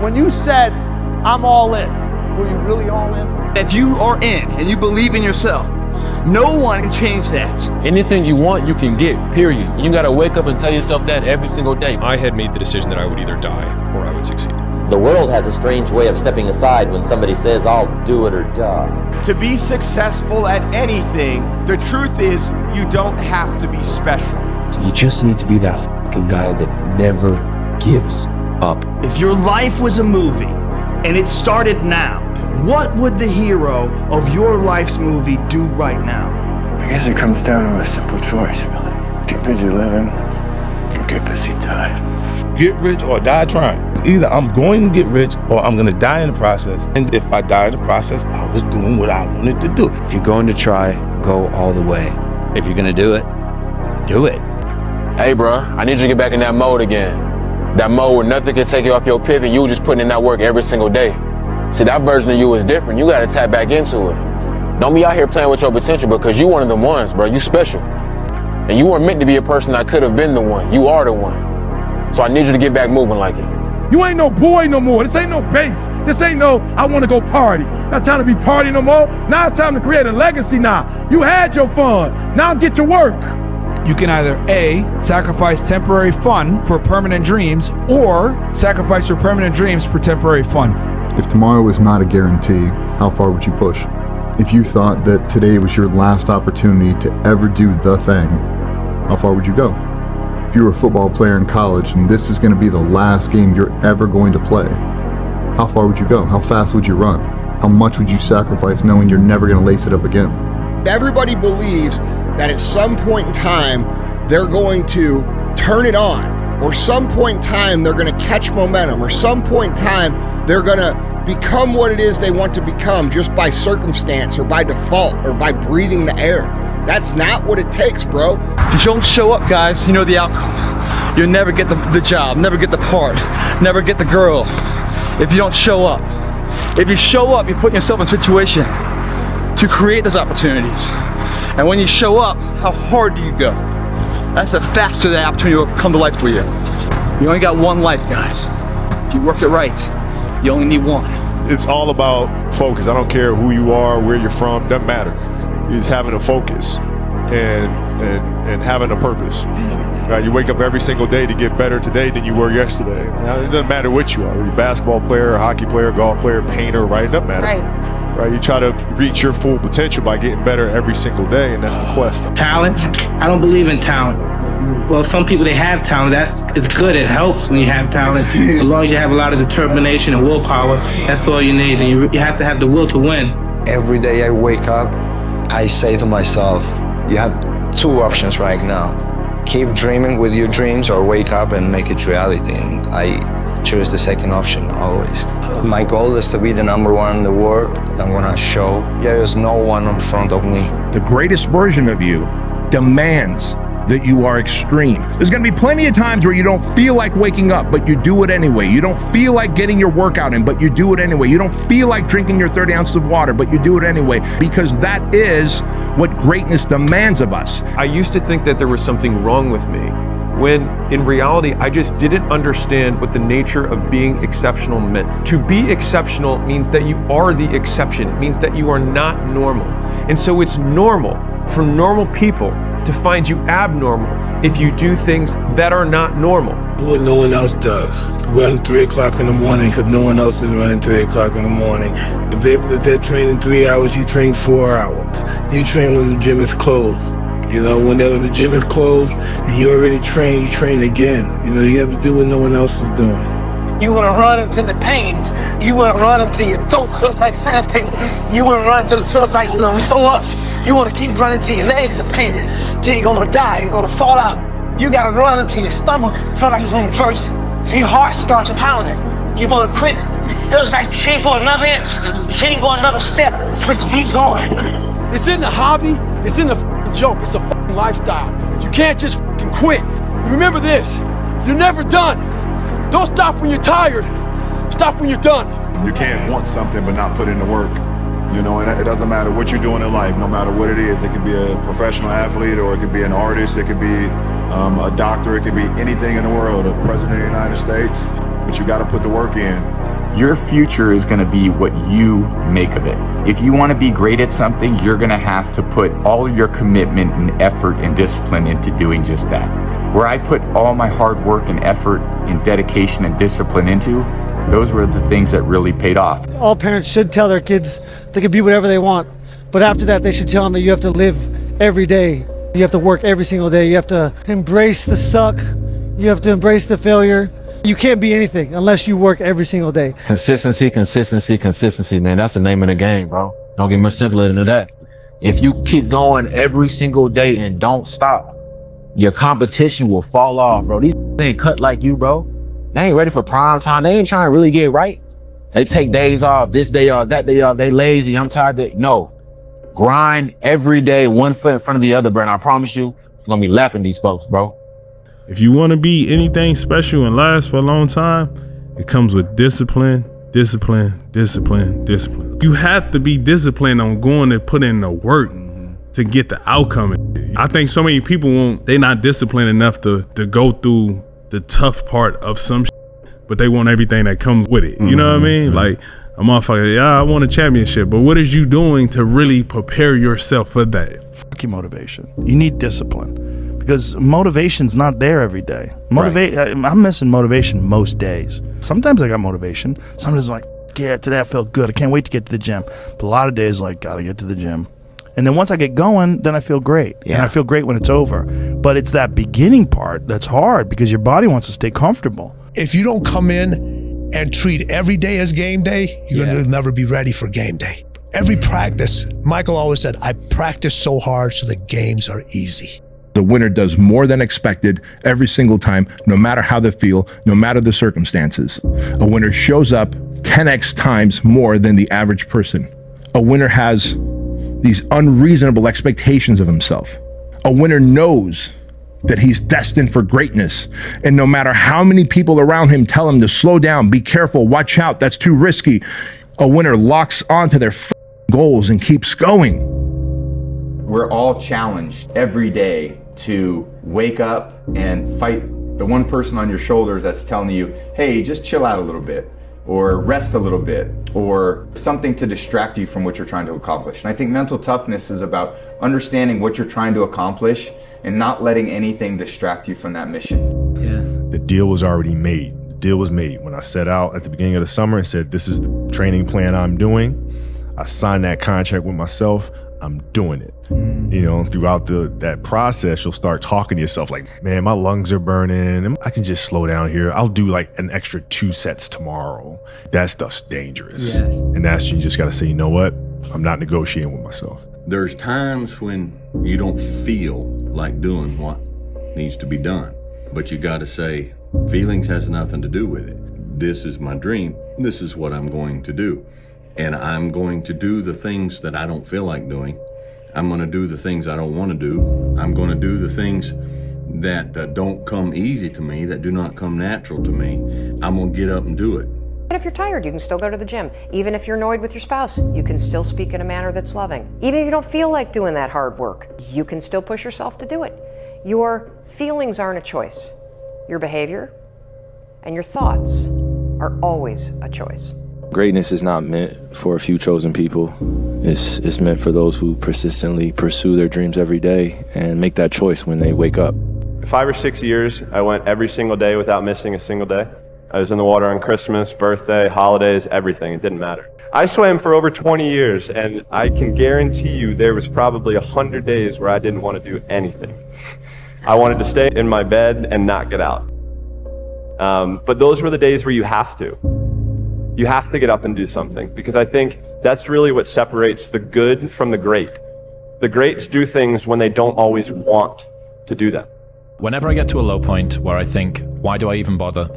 When you said, I'm all in, were you really all in? If you are in and you believe in yourself, no one can change that. Anything you want, you can get, period. You gotta wake up and tell yourself that every single day. I had made the decision that I would either die or I would succeed. The world has a strange way of stepping aside when somebody says, I'll do it or die. To be successful at anything, the truth is you don't have to be special. You just need to be that fucking guy that never gives up. If your life was a movie and it started now, what would the hero of your life's movie do right now? I guess it comes down to a simple choice, really. Get busy living or get busy dying. Get rich or die trying. Either I'm going to get rich or I'm going to die in the process. And if I die in the process, I was doing what I wanted to do. If you're going to try, go all the way. If you're going to do it, do it. Hey, bro, I need you to get back in that mode again. That mode where nothing can take you off your pivot. You just putting in that work every single day. See, that version of you is different. You got to tap back into it. Don't be out here playing with your potential because you one of them ones, bro. You special. And you weren't meant to be a person that could have been the one. You are the one. So I need you to get back moving like it. You ain't no boy no more. This ain't no base. This ain't no, I want to go party. Not time to be party no more. Now it's time to create a legacy now. You had your fun. Now get to work. You can either A, sacrifice temporary fun for permanent dreams, or sacrifice your permanent dreams for temporary fun. If tomorrow was not a guarantee, how far would you push? If you thought that today was your last opportunity to ever do the thing, how far would you go? If you were a football player in college and this is going to be the last game you're ever going to play, how far would you go? How fast would you run? How much would you sacrifice knowing you're never going to lace it up again? Everybody believes that at some point in time, they're going to turn it on, or some point in time, they're going to catch momentum, or some point in time, they're going to become what it is they want to become just by circumstance or by default or by breathing the air. That's not what it takes, bro. If you don't show up, guys, you know the outcome. You'll never get the job, never get the part, never get the girl if you don't show up. If you show up, you're putting yourself in a situation to create those opportunities. And when you show up, how hard do you go? That's the faster that opportunity will come to life for you. You only got one life, guys. If you work it right, you only need one. It's all about focus. I don't care who you are, where you're from, doesn't matter. It's having a focus and having a purpose. Right? You wake up every single day to get better today than you were yesterday. Now, it doesn't matter what you are. You're a basketball player, a hockey player, golf player, painter, right? It doesn't matter. Right? You try to reach your full potential by getting better every single day, and that's the quest. Talent? I don't believe in talent. Well, some people, they have talent. It's good. It helps when you have talent. As long as you have a lot of determination and willpower, that's all you need. And you have to have the will to win. Every day I wake up, I say to myself, you have two options right now. Keep dreaming with your dreams or wake up and make it reality. And I choose the second option always. My goal is to be the number one in the world. I'm gonna show there's no one in front of me. The greatest version of you demands that you are extreme. There's gonna be plenty of times where you don't feel like waking up, but you do it anyway. You don't feel like getting your workout in, but you do it anyway. You don't feel like drinking your 30 ounces of water, but you do it anyway, because that is what greatness demands of us. I used to think that there was something wrong with me, when in reality, I just didn't understand what the nature of being exceptional meant. To be exceptional means that you are the exception. It means that you are not normal. And so it's normal for normal people to find you abnormal if you do things that are not normal. What no one else does. Run 3 o'clock in the morning because no one else is running 3 o'clock in the morning. If they're training 3 hours, you train 4 hours. You train when the gym is closed. You know, whenever the gym is closed and you already trained, you train again. You know, you have to do what no one else is doing. You want to run until the pains. You want to run until your throat feels like sandpaper. You want to run until it feels like you're so up. You want to keep running till your legs are painted. Till you're going to die. You're going to fall out. You got to run until your stomach feels like it's on first. Till your heart starts pounding. You want to quit. It feels like you ain't going another inch. You ain't going another step. Switch feet going. It's in the hobby. It's in the joke. It's a fucking lifestyle. You can't just fucking quit. Remember this. You're never done. Don't stop when you're tired. Stop when you're done. You can't want something but not put in the work. You know, and it doesn't matter what you're doing in life, no matter what it is. It could be a professional athlete, or it could be an artist, it could be a doctor, it could be anything in the world, a president of the United States. But you got to put the work in. Your future is going to be what you make of it. If you want to be great at something, you're going to have to put all of your commitment and effort and discipline into doing just that. Where I put all my hard work and effort and dedication and discipline into, those were the things that really paid off. All parents should tell their kids they can be whatever they want, but after that they should tell them that you have to live every day. You have to work every single day. You have to embrace the suck. You have to embrace the failure. You can't be anything unless you work every single day. Consistency, consistency, consistency, man. That's the name of the game, bro. Don't get much simpler than that. If you keep going every single day and don't stop, your competition will fall off, bro. These ain't cut like you, bro. They ain't ready for prime time. They ain't trying to really get right. They take days off, this day off, that day off. They lazy. I'm tired. No. Grind every day, one foot in front of the other, bro. And I promise you, you're gonna be lapping these folks, bro. If you want to be anything special and last for a long time, it comes with discipline, discipline, discipline, discipline. You have to be disciplined on going to put in the work to get the outcome. I think so many people they're not disciplined enough to go through the tough part of some shit, but they want everything that comes with it. You know what I mean? Like a motherfucker, yeah, I want a championship, but what is you doing to really prepare yourself for that? Fuck your motivation. You need discipline. Because motivation's not there every day. I'm missing motivation most days. Sometimes I got motivation. Sometimes I'm like, yeah, today I felt good. I can't wait to get to the gym. But a lot of days, like, gotta get to the gym. And then once I get going, then I feel great. Yeah. And I feel great when it's over. But it's that beginning part that's hard because your body wants to stay comfortable. If you don't come in and treat every day as game day, you're gonna never be ready for game day. Every practice, Michael always said, I practice so hard so the games are easy. The winner does more than expected every single time, no matter how they feel, no matter the circumstances. A winner shows up 10x times more than the average person. A winner has these unreasonable expectations of himself. A winner knows that he's destined for greatness. And no matter how many people around him tell him to slow down, be careful, watch out, that's too risky, a winner locks onto their goals and keeps going. We're all challenged every day to wake up and fight the one person on your shoulders that's telling you, hey, just chill out a little bit, or rest a little bit, or something to distract you from what you're trying to accomplish. And I think mental toughness is about understanding what you're trying to accomplish and not letting anything distract you from that mission. The deal was already made. The deal was made. When I set out at the beginning of the summer and said, this is the training plan I'm doing, I signed that contract with myself. I'm doing it. You know, throughout that process, you'll start talking to yourself like, man, my lungs are burning. I can just slow down here. I'll do like an extra 2 sets tomorrow. That stuff's dangerous. Yes. And that's, you just got to say, you know what? I'm not negotiating with myself. There's times when you don't feel like doing what needs to be done, but you got to say, feelings has nothing to do with it. This is my dream. This is what I'm going to do. And I'm going to do the things that I don't feel like doing. I'm going to do the things I don't want to do. I'm going to do the things that don't come easy to me, that do not come natural to me. I'm going to get up and do it. Even if you're tired, you can still go to the gym. Even if you're annoyed with your spouse, you can still speak in a manner that's loving. Even if you don't feel like doing that hard work, you can still push yourself to do it. Your feelings aren't a choice. Your behavior and your thoughts are always a choice. Greatness is not meant for a few chosen people. It's meant for those who persistently pursue their dreams every day and make that choice when they wake up. 5 or 6 years, I went every single day without missing a single day. I was in the water on Christmas, birthday, holidays, everything. It didn't matter. I swam for over 20 years, and I can guarantee you there was probably 100 days where I didn't want to do anything. I wanted to stay in my bed and not get out. But those were the days where you have to. You have to get up and do something, because I think that's really what separates the good from the great. The greats do things when they don't always want to do them. Whenever I get to a low point where I think, why do I even bother?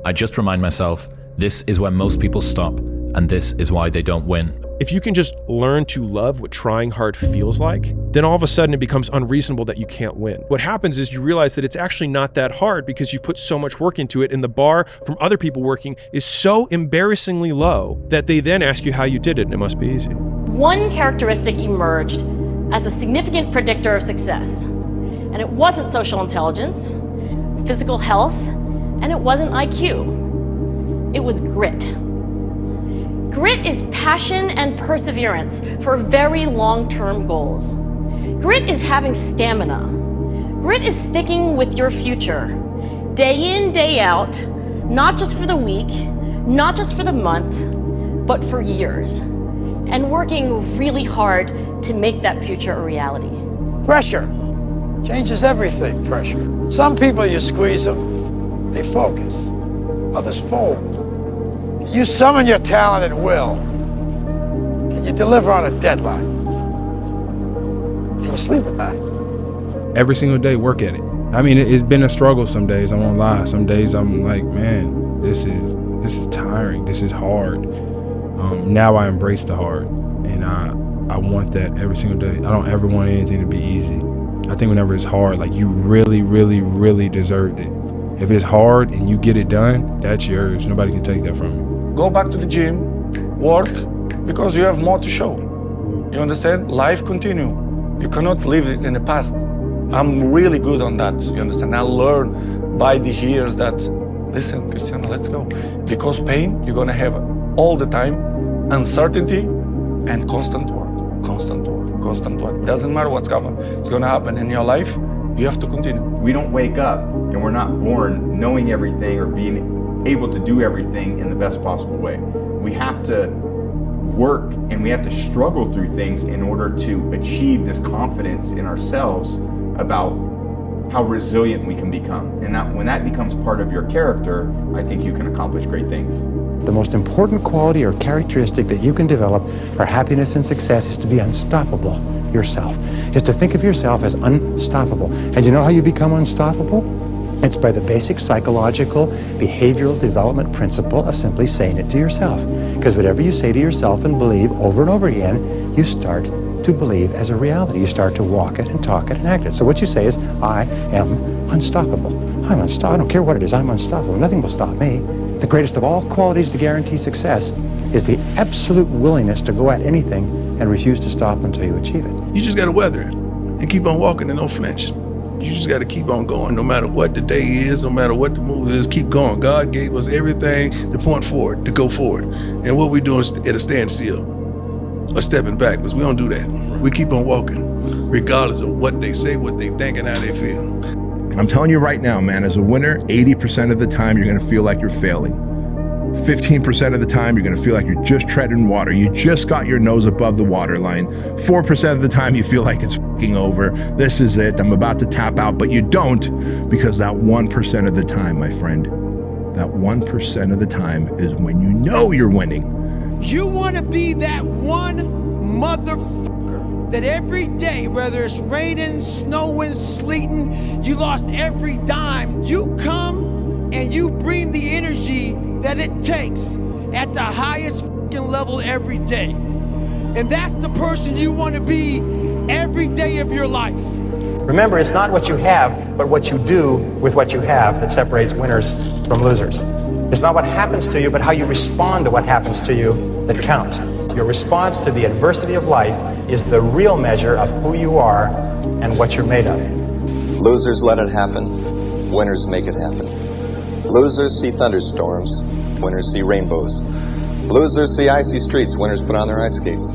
I just remind myself, this is where most people stop, and this is why they don't win. If you can just learn to love what trying hard feels like, then all of a sudden it becomes unreasonable that you can't win. What happens is you realize that it's actually not that hard because you put so much work into it, and the bar from other people working is so embarrassingly low that they then ask you how you did it, and it must be easy. One characteristic emerged as a significant predictor of success, and it wasn't social intelligence, physical health, and it wasn't IQ. It was grit. Grit is passion and perseverance for very long-term goals. Grit is having stamina. Grit is sticking with your future, day in, day out, not just for the week, not just for the month, but for years, and working really hard to make that future a reality. Pressure changes everything, pressure. Some people, you squeeze them, they focus. Others fold. You summon your talent at will. Can you deliver on a deadline? Can you sleep at night? Every single day, work at it. I mean, it's been a struggle some days, I won't lie. Some days I'm like, man, this is tiring, this is hard. Now I embrace the hard, and I want that every single day. I don't ever want anything to be easy. I think whenever it's hard, like, you really, really, really deserved it. If it's hard and you get it done, that's yours. Nobody can take that from you. Go back to the gym, work, because you have more to show. You understand? Life continue. You cannot live in the past. I'm really good on that, you understand? I learned by the years that, listen, Cristiano, let's go. Because pain, you're gonna have all the time, uncertainty and constant work, constant work, constant work. Doesn't matter what's coming, it's gonna happen in your life, you have to continue. We don't wake up and we're not born knowing everything or being able to do everything in the best possible way. We have to work and we have to struggle through things in order to achieve this confidence in ourselves about how resilient we can become. And that, when that becomes part of your character, I think you can accomplish great things. The most important quality or characteristic that you can develop for happiness and success is to be unstoppable yourself, is to think of yourself as unstoppable. And you know how you become unstoppable? It's by the basic psychological behavioral development principle of simply saying it to yourself. Because whatever you say to yourself and believe over and over again, you start to believe as a reality. You start to walk it and talk it and act it. So what you say is, I am unstoppable. I'm unstoppable. I don't care what it is, I'm unstoppable. Nothing will stop me. The greatest of all qualities to guarantee success is the absolute willingness to go at anything and refuse to stop until you achieve it. You just gotta weather it and keep on walking and don't flinch. You just gotta keep on going, no matter what the day is, no matter what the move is, keep going. God gave us everything to point forward, to go forward. And what we doing at a standstill or stepping back, because we don't do that. We keep on walking, regardless of what they say, what they think, and how they feel. I'm telling you right now, man, as a winner, 80% of the time you're gonna feel like you're failing. 15% of the time you're gonna feel like you're just treading water. You just got your nose above the waterline. 4% of the time you feel like it's fucking over. This is it, I'm about to tap out, but you don't, because that 1% of the time, my friend, that 1% of the time is when you know you're winning. You want to be that one motherfucker that every day, whether it's raining, snowing, sleeting, you lost every dime. You come and you bring the energy that it takes at the highest fucking level every day. And that's the person you want to be every day of your life. Remember, it's not what you have, but what you do with what you have that separates winners from losers. It's not what happens to you, but how you respond to what happens to you that counts. Your response to the adversity of life is the real measure of who you are and what you're made of. Losers let it happen. Winners make it happen. Losers see thunderstorms. Winners see rainbows. Losers see icy streets. Winners put on their ice skates.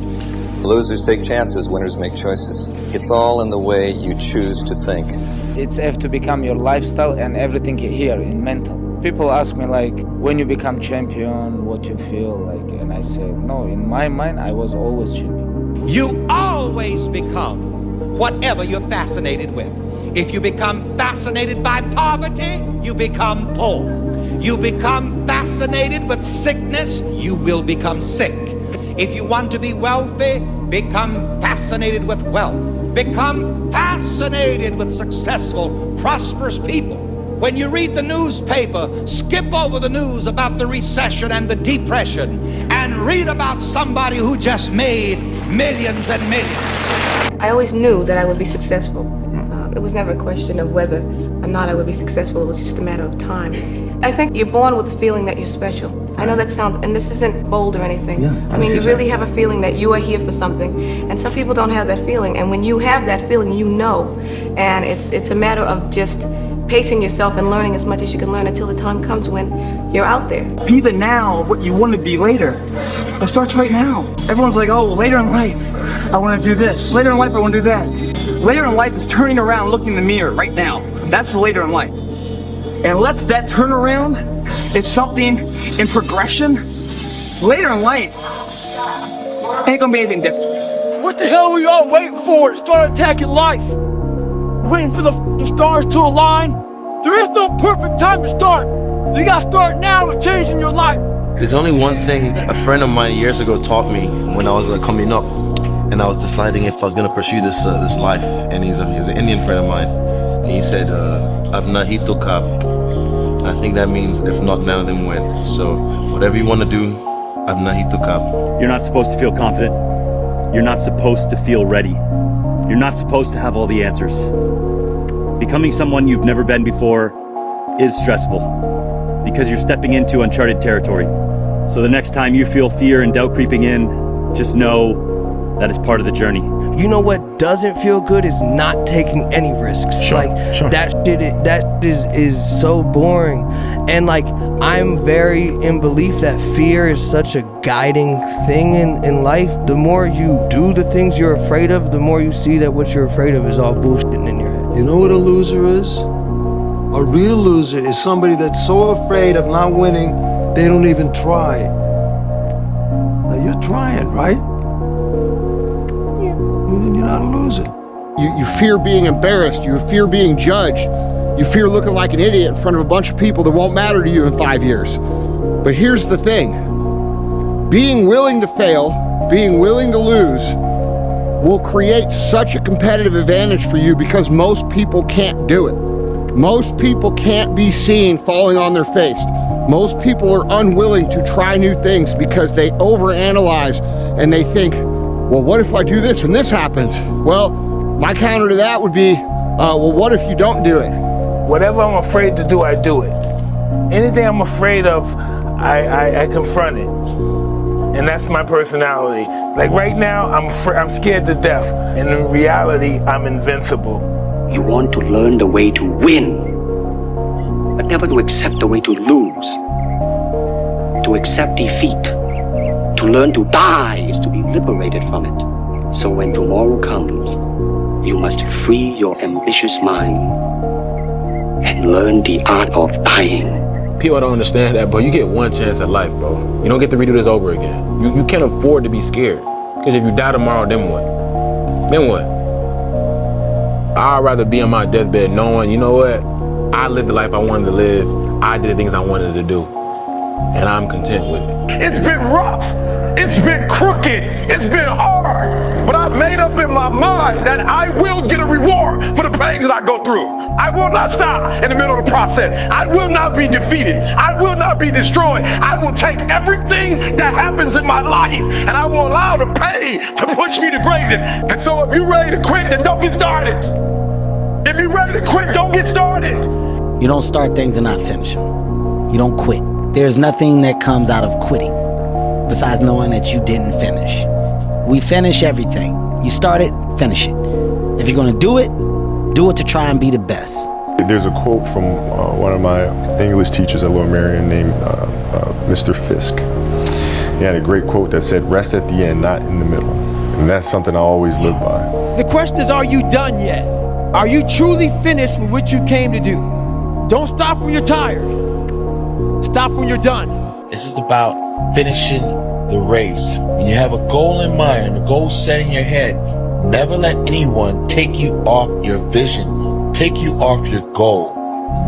Losers take chances. Winners make choices. It's all in the way you choose to think. It's have to become your lifestyle and everything here in mental. People ask me like, when you become champion, what you feel like, and I say, no, in my mind, I was always champion. You always become whatever you're fascinated with. If you become fascinated by poverty, you become poor. You become fascinated with sickness, you will become sick. If you want to be wealthy, become fascinated with wealth. Become fascinated with successful, prosperous people. When you read the newspaper, skip over the news about the recession and the depression and read about somebody who just made millions and millions. I always knew that I would be successful. It was never a question of whether or not I would be successful. It was just a matter of time. I think you're born with a feeling that you're special. I know that sounds, and this isn't bold or anything. I mean, you really have a feeling that you are here for something, and some people don't have that feeling. And when you have that feeling, you know. And it's a matter of just pacing yourself and learning as much as you can learn until the time comes when you're out there. Be the now of what you want to be later. It starts right now. Everyone's like, oh, later in life, I want to do this. Later in life, I want to do that. Later in life is turning around, looking in the mirror right now. That's the later in life. And unless that turnaround is something in progression, later in life ain't gonna be anything different. What the hell were you all waiting for to start attacking life? Waiting for the stars to align? There is no perfect time to start. You gotta start now with changing your life. There's only one thing a friend of mine years ago taught me when I was coming up, and I was deciding if I was gonna pursue this life. And he's an Indian friend of mine, and he said, "Abna hi to kab." I think that means if not now, then when. So whatever you want to do, abna hi to kab. You're not supposed to feel confident. You're not supposed to feel ready. You're not supposed to have all the answers. Becoming someone you've never been before is stressful because you're stepping into uncharted territory. So the next time you feel fear and doubt creeping in, just know that is part of the journey. You know what doesn't feel good is not taking any risks. Sure, that shit is so boring. And like, I'm very in belief that fear is such a guiding thing in life. The more you do the things you're afraid of, the more you see that what you're afraid of is all bullshitting in your head. You know what a loser is? A real loser is somebody that's so afraid of not winning, they don't even try. Now you're trying, right? You're not a loser. You fear being embarrassed. You fear being judged. You fear looking like an idiot in front of a bunch of people that won't matter to you in 5 years. But here's the thing. Being willing to fail, being willing to lose, will create such a competitive advantage for you because most people can't do it. Most people can't be seen falling on their face. Most people are unwilling to try new things because they overanalyze and they think, well, what if I do this and this happens? Well, my counter to that would be, well, what if you don't do it? Whatever I'm afraid to do, I do it. Anything I'm afraid of, I confront it. And that's my personality. Like right now, I'm scared to death. And in reality, I'm invincible. You want to learn the way to win, but never to accept the way to lose. To accept defeat. To learn to die is to be liberated from it. So when tomorrow comes, you must free your ambitious mind and learn the art of dying. People don't understand that, bro. You get one chance at life, bro. You don't get to redo this over again. You can't afford to be scared. Because if you die tomorrow, then what? Then what? I'd rather be on my deathbed knowing, you know what? I lived the life I wanted to live. I did the things I wanted to do. And I'm content with it. It's been rough. It's been crooked. It's been hard. But I've made up in my mind that I will get a reward for the pain that I go through. I will not stop in the middle of the process. I will not be defeated. I will not be destroyed. I will take everything that happens in my life and I will allow the pain to push me to greatness. And so if you're ready to quit, then don't get started. If you're ready to quit, don't get started. You don't start things and not finish them. You don't quit. There's nothing that comes out of quitting besides knowing that you didn't finish. We finish everything. You start it, finish it. If you're gonna do it to try and be the best. There's a quote from one of my English teachers at Lower Merion named Mr. Fisk. He had a great quote that said, rest at the end, not in the middle. And that's something I always live by. The question is, are you done yet? Are you truly finished with what you came to do? Don't stop when you're tired. Stop when you're done. This is about finishing the race. When you have a goal in mind and a goal set in your head, never let anyone take you off your vision, take you off your goal.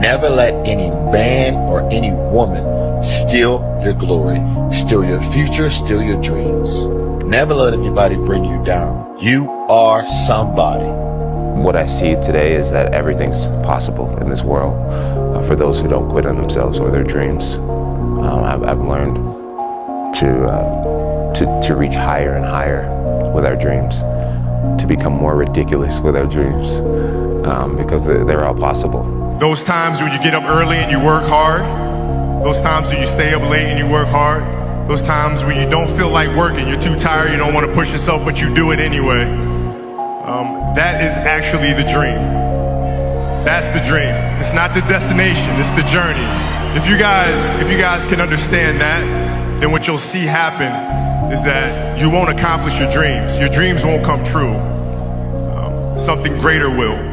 Never let any man or any woman steal your glory, steal your future, steal your dreams. Never let anybody bring you down. You are somebody. What I see today is that everything's possible in this world for those who don't quit on themselves or their dreams. I've learned to reach higher and higher with our dreams, to become more ridiculous with our dreams, because they're all possible. Those times when you get up early and you work hard, those times when you stay up late and you work hard, those times when you don't feel like working, you're too tired, you don't want to push yourself, but you do it anyway. That is actually the dream. That's the dream. It's not the destination, it's the journey. If you guys can understand that, then what you'll see happen is that you won't accomplish your dreams. Your dreams won't come true. Something greater will.